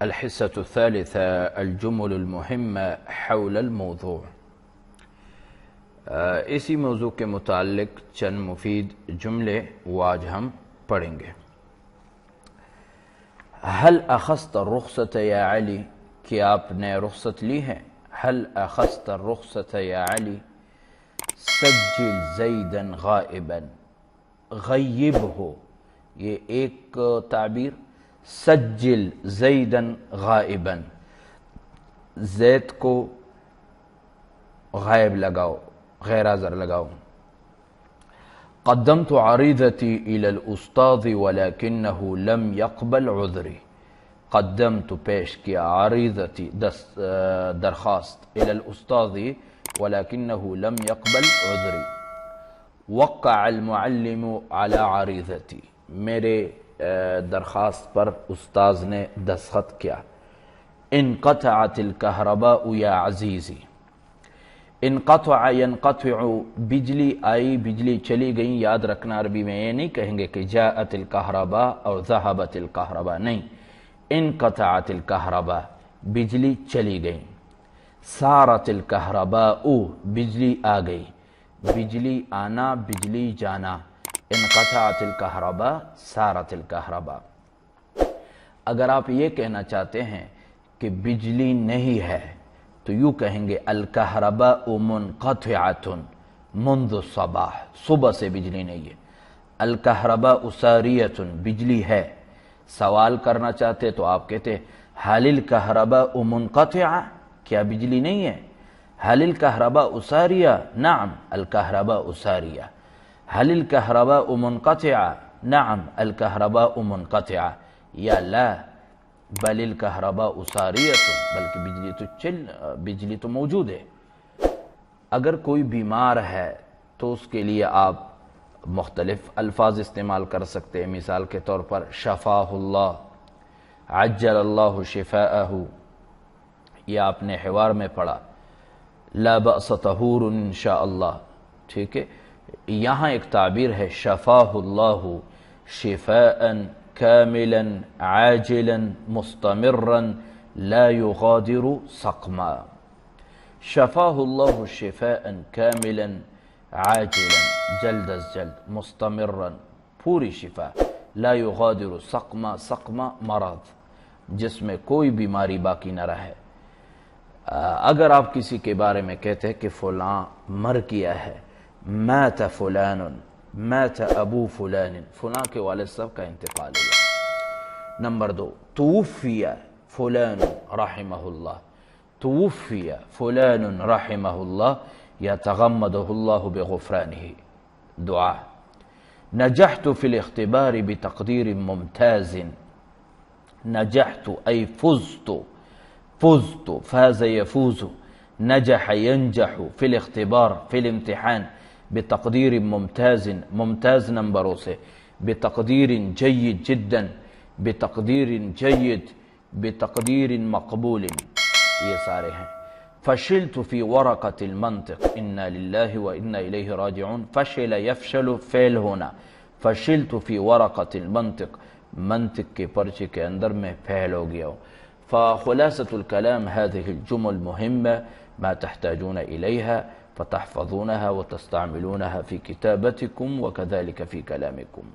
الحصة الثالثة الجمل المهمة حول الموضوع. اسی موضوع کے متعلق چند مفید جملے وہ آج ہم پڑھیں گے. هل اخذت الرخصة یا علی، کہ آپ نے رخصت لی ہے. هل اخذت الرخصة یا علی. سجل زیدا غائبا، غیب ہو، یہ ایک تعبیر. سجل زیدا غائبا، زید کو غائب لگاؤ، غیر حاضر لگاؤ. قدمت عریضتی الى الاستاذ ولكنه لم يقبل عذری. قدمت پیش کیا، عریضتی درخواست، الى الاستاذ ولكنه لم يقبل عذری. وقع المعلم على عریضتی، میرے درخواست پر استاذ نے دستخط کیا. انقطعت الكهرباء یا عزیزی. انقطع ينقطع، بجلی آئی، بجلی چلی گئی. یاد رکھنا عربی میں یہ نہیں کہیں گے کہ جاءت الكهرباء اور ذهبت الكهرباء، نہیں. انقطعت الكهرباء، بجلی چلی گئی. سارت الكهرباء، بجلی آ گئی. بجلی آنا، بجلی جانا. انقطعت الكهرباء، سارت الكهرباء. اگر آپ یہ کہنا چاہتے ہیں کہ بجلی نہیں ہے تو یوں کہیں گے الكهرباء منقطعة منذ الصباح، صبح سے بجلی نہیں ہے. الكهرباء ساریة، بجلی ہے. سوال کرنا چاہتے تو آپ کہتے هل الكهرباء منقطعة، کیا بجلی نہیں ہے. هل الكهرباء ساریة، نعم الكهرباء ساریة. هل الكهرباء منقطعة، نعم الكهرباء منقطعة. یا لا بل الكهرباء ساریة، بلکہ بجلی تو موجود ہے. اگر کوئی بیمار ہے تو اس کے لیے آپ مختلف الفاظ استعمال کر سکتے ہیں. مثال کے طور پر شفاہ اللہ، عجل اللہ شفاءہ، یہ آپ نے حوار میں پڑھا. لا بأس طہور انشاءاللہ، ٹھیک ہے. یہاں ایک تعبیر ہے شفاہ اللہ شفاء کاملا عاجلا مستمرا لا يغادر سقما. شفاہ اللہ شفاء کاملا عاجلا، جلد از جلد، مستمرا، پوری شفا. لا يغادر سقما، سقما مرض جس میں کوئی بیماری باقی نہ رہے. اگر آپ کسی کے بارے میں کہتے ہیں کہ فلاں مر گیا ہے، مات فلان، مات ابو فلان، فلاں کے والد صاحب کا انتقال ہوا. نمبر 2، توفی فلان رحمہ اللہ. توفی فلان رحمہ اللہ، یتغمدہ اللہ بغفرانہ. دعا. نجحت فی الاختبار بتقدیر ممتاز. نجحت ای فزت، فزت، فاز یفوز. نجح ينجح في الاختبار، في الامتحان، بتقدیر ممتاز، ممتاز نمبروں سے. بتقدیر جید جدا، بتقدیر جید، بتقدیر مقبول، یہ سارے ہیں. فشلت في ورقة المنطق، انا للہ وانا الیہ راجعون. فشل یفشل فعل ہونا. فشلت في ورقة المنطق، منطق کے پرچے کے اندر میں فعل ہو گیا ہوں. فخلاصة الكلام هذه الجمل مهمة ما تحتاجون إليها فتحفظونها وتستعملونها في كتابتكم وكذلك في كلامكم.